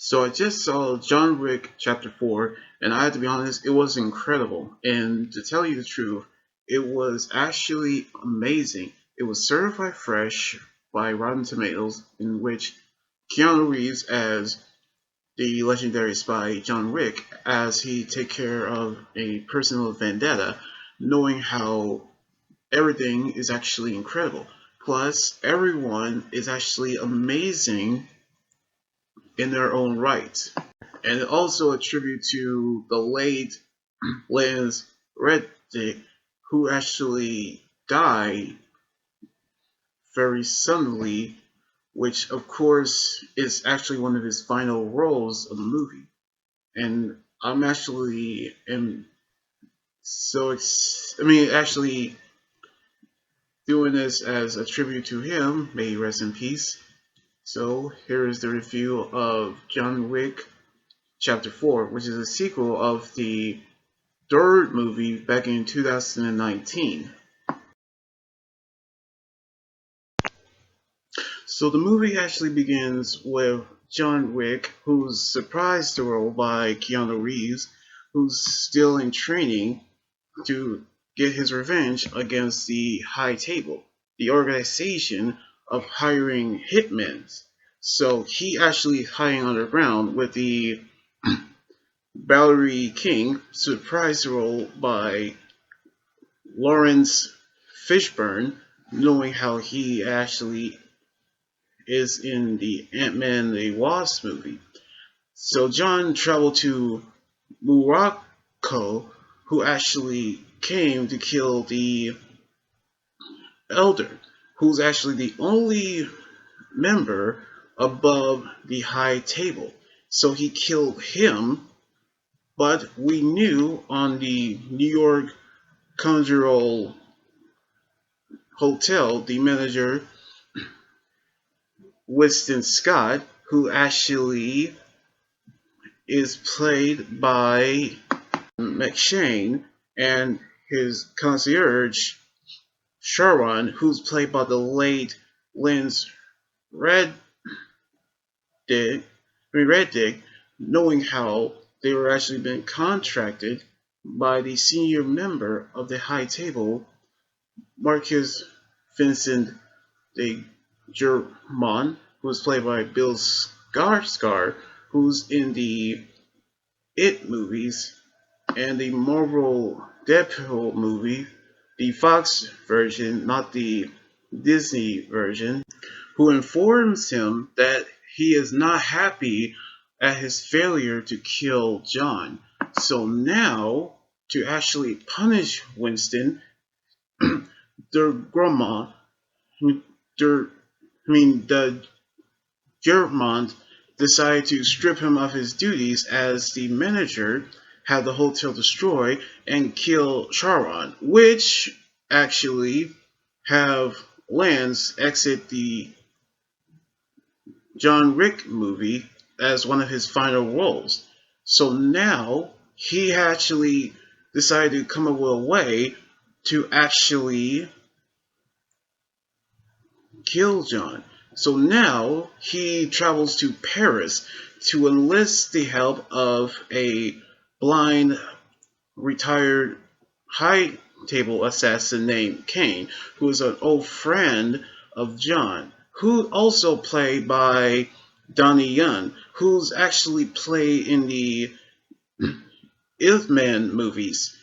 So I just saw John Wick Chapter 4, and I have to be honest, it was incredible. And to tell you the truth, it was actually amazing. It was certified fresh by Rotten Tomatoes, in which Keanu Reeves as the legendary spy John Wick, as he take care of a personal vendetta, knowing how everything is actually incredible. Plus, everyone is actually amazing in their own right. And also a tribute to the late Lance Reddick, who actually died very suddenly, which of course is actually one of his final roles of the movie. And I'm actually am actually doing this as a tribute to him. May he rest in peace. So here is the review of John Wick Chapter 4, which is a sequel of the third movie back in 2019. So the movie actually begins with John Wick, who's surprised the role by Keanu Reeves, who's still in training to get his revenge against the High Table, the organization of hiring hitmen. So he actually hiding underground with the Valerie King, surprised role by Lawrence Fishburne, knowing how he actually is in the Ant-Man and the Wasp movie. So John traveled to Morocco, who actually came to kill the Elder, who's actually the only member above the High Table. So he killed him, but we knew on the New York Conjural Hotel, the manager Winston Scott, who actually is played by McShane, and his concierge Sharon, who's played by the late Lance Reddick, Reddick, knowing how they were actually been contracted by the senior member of the High Table, Marcus Vincent de Germont, who was played by Bill Skarsgård, who's in the It movies and the Marvel Deadpool movie, the Fox version, not the Disney version, who informs him that he is not happy at his failure to kill John. So now, to actually punish Winston, the grandma, the, the Germont decided to strip him of his duties as the manager, have the hotel destroyed, and kill Sharon, which actually have Lance exit the John Wick movie as one of his final roles. So now he actually decided to come up with a way to actually kill John. So now he travels to Paris to enlist the help of a blind retired high table assassin named Kane, who is an old friend of John, who also played by Donnie Yen, who's actually played in the Ip Man movies,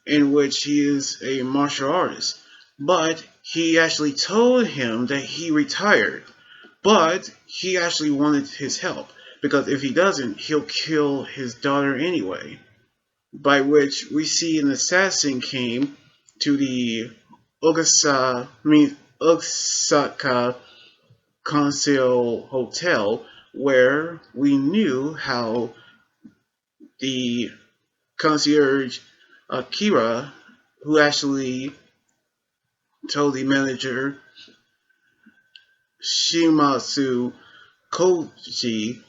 in which he is a martial artist. But he actually told him that he retired, but he actually wanted his help, because if he doesn't, he'll kill his daughter anyway. By which we see an assassin came to the Osaka Conceal Hotel, where we knew how the concierge Akira, who actually told the manager Shimasu Koji,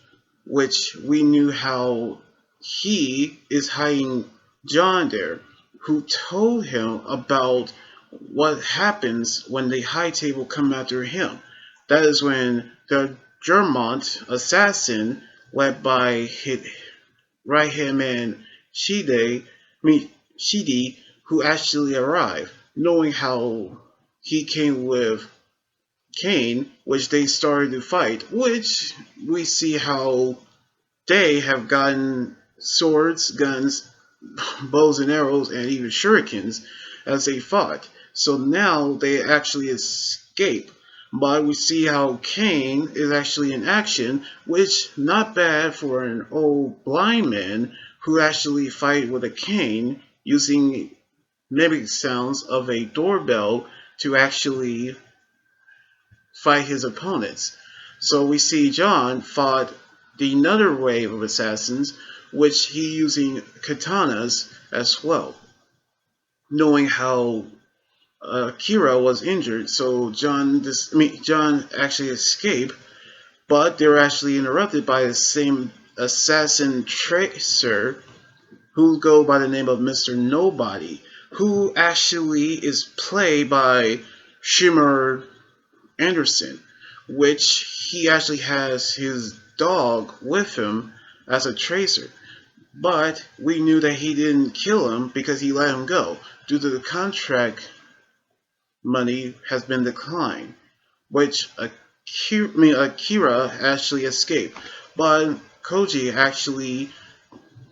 which we knew how he is hiding John there, who told him about what happens when the High Table come after him. That is when the Germont assassin led by his right hand man Shidi, who actually arrived, knowing how he came with Cain, which they started to fight, which we see how they have gotten swords, guns, bows and arrows, and even shurikens as they fought. So now they actually escape. But we see how Cain is actually in action, which not bad for an old blind man who actually fight with a cane using mimic sounds of a doorbell to actually fight his opponents. So we see John fought the another wave of assassins, which he using katanas as well, knowing how Kira was injured. So John actually escaped, but they were actually interrupted by the same assassin tracer who go by the name of Mr. Nobody, who actually is played by Shimmer Anderson, which he actually has his dog with him as a tracer. But we knew that he didn't kill him because he let him go due to the contract money has been declined, which Akira actually escaped. But Koji actually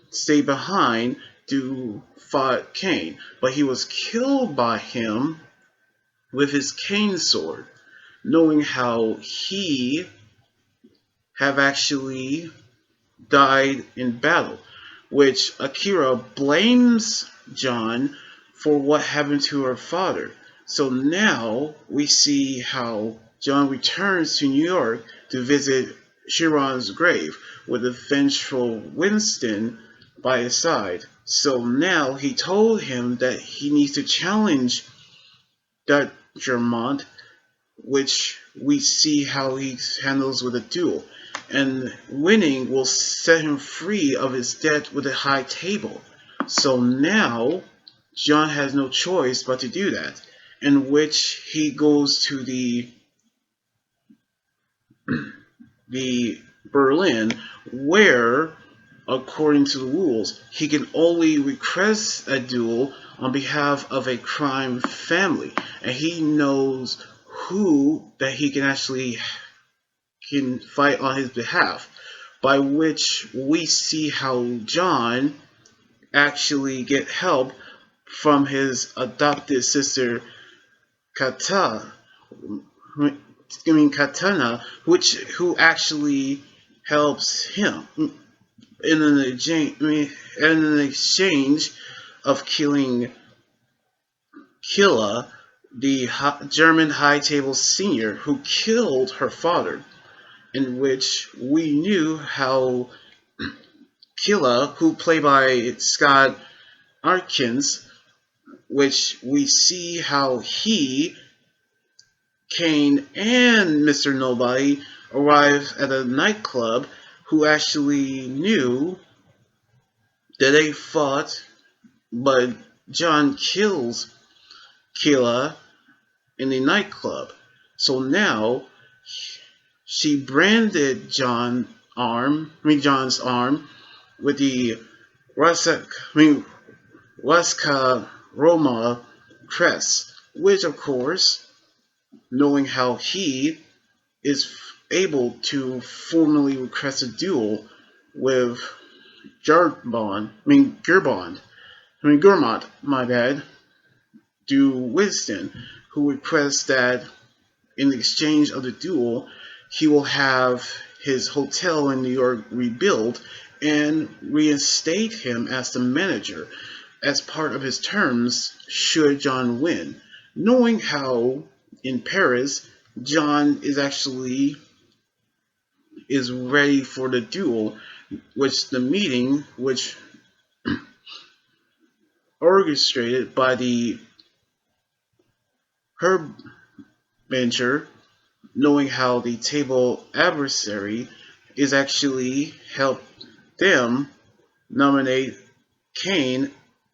stayed behind to fight Kane, but he was killed by him with his cane sword, knowing how he have actually died in battle, which Akira blames John for what happened to her father. So now we see how John returns to New York to visit Chiron's grave with a vengeful Winston by his side. So now he told him that he needs to challenge Dutchermont, which we see how he handles with a duel. And winning will set him free of his debt with a high table. So now John has no choice but to do that, in which he goes to the Berlin, where, according to the rules, he can only request a duel on behalf of a crime family, and he knows who that he can fight on his behalf. By which we see how John actually get help from his adopted sister Kata, Katana, who actually helps him in an exchange of killing Killa, the German high table senior who killed her father, in which we knew how Killa, who played by Scott Arkins, which we see how he, Kane, and Mr. Nobody arrive at a nightclub, who actually knew that they fought, but John kills Killa in the nightclub. So now she branded John's arm with the Raska Roma crest, which of course, knowing how he is able to formally request a duel with Gerbond, my bad, to Winston, who requests that in exchange of the duel, he will have his hotel in New York rebuilt and reinstate him as the manager as part of his terms should John win. Knowing how in Paris, John is ready for the duel, which orchestrated by the Herb Bencher, knowing how the table adversary is actually help them nominate Kane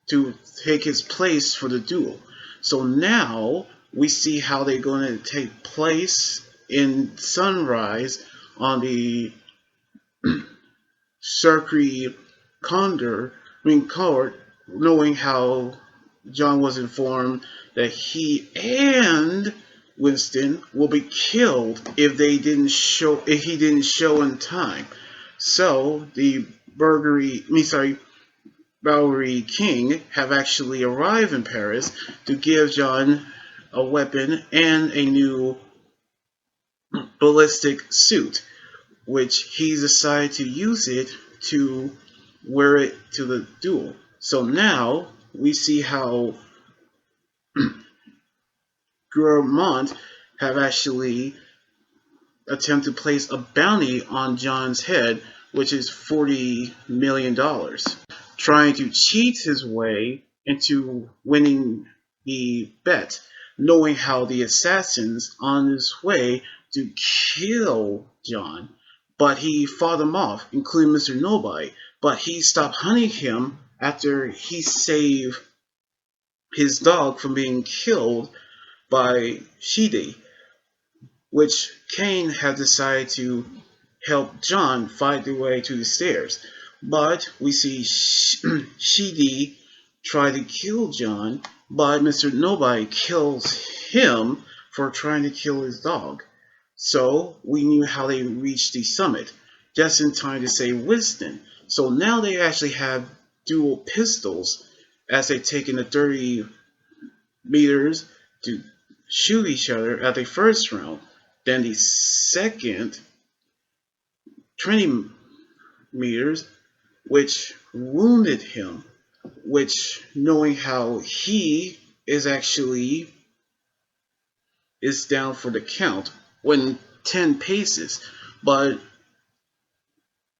to take his place for the duel. So now we see how they're going to take place in Sunrise on the Sacre Coward, knowing how John was informed that he and Winston will be killed if he didn't show in time. So the Bowery King have actually arrived in Paris to give John a weapon and a new ballistic suit, which he decided to use it to wear it to the duel. So now we see how Gurmont have actually attempted to place a bounty on John's head, which is $40 million, trying to cheat his way into winning the bet, knowing how the assassins on his way to kill John, but he fought them off, including Mr. Nobody. But he stopped hunting him after he saved his dog from being killed by Shidi, which Kane had decided to help John fight the way to the stairs. But we see Shidi try to kill John, but Mr. Nobody kills him for trying to kill his dog. So we knew how they reached the summit, just in time to save Winston. So now they actually have dual pistols as they take in the 30 meters to shoot each other at the first round. Then the second 20 meters, which wounded him, which knowing how he is actually is down for the count when 10 paces, but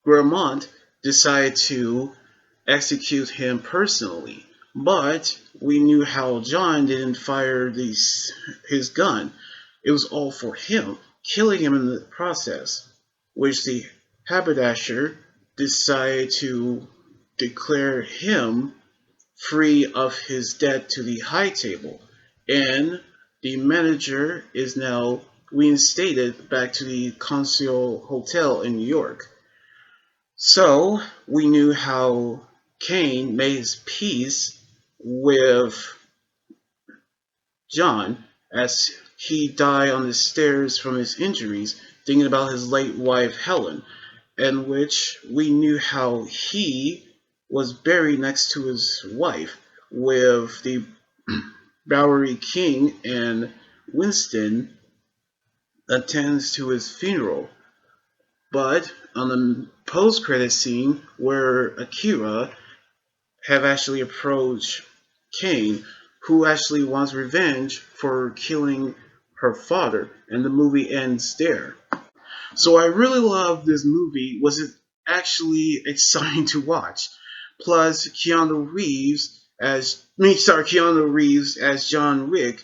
Gramont decided to execute him personally. But we knew how John didn't fire his gun. It was all for him, killing him in the process, which the haberdasher decided to declare him free of his debt to the high table, and the manager is now reinstated back to the Consul Hotel in New York. So we knew how Kane made his peace with John as he died on the stairs from his injuries, thinking about his late wife Helen, in which we knew how he was buried next to his wife, with the Bowery King and Winston attends to his funeral. But on the post-credit scene where Akira have actually approached Kane, who actually wants revenge for killing her father, and the movie ends there. So I really love this movie. Was it actually exciting to watch? Plus Keanu Reeves as John Wick,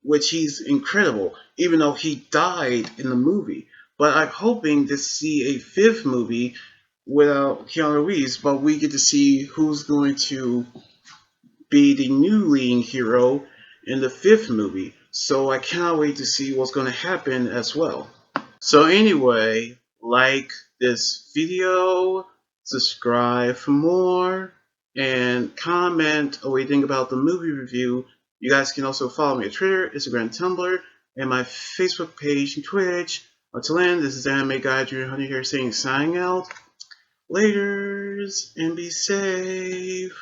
which he's incredible, even though he died in the movie. But I'm hoping to see a fifth movie without Keanu Reeves, but we get to see who's going to be the new leading hero in the fifth movie. So I cannot wait to see what's going to happen as well. So anyway, like this video, subscribe for more, and comment what you think about the movie review. You guys can also follow me on Twitter, Instagram, Tumblr, and my Facebook page and Twitch. Until then, this is Anime Guy Drew Hunter here saying signing out. Laters, and be safe.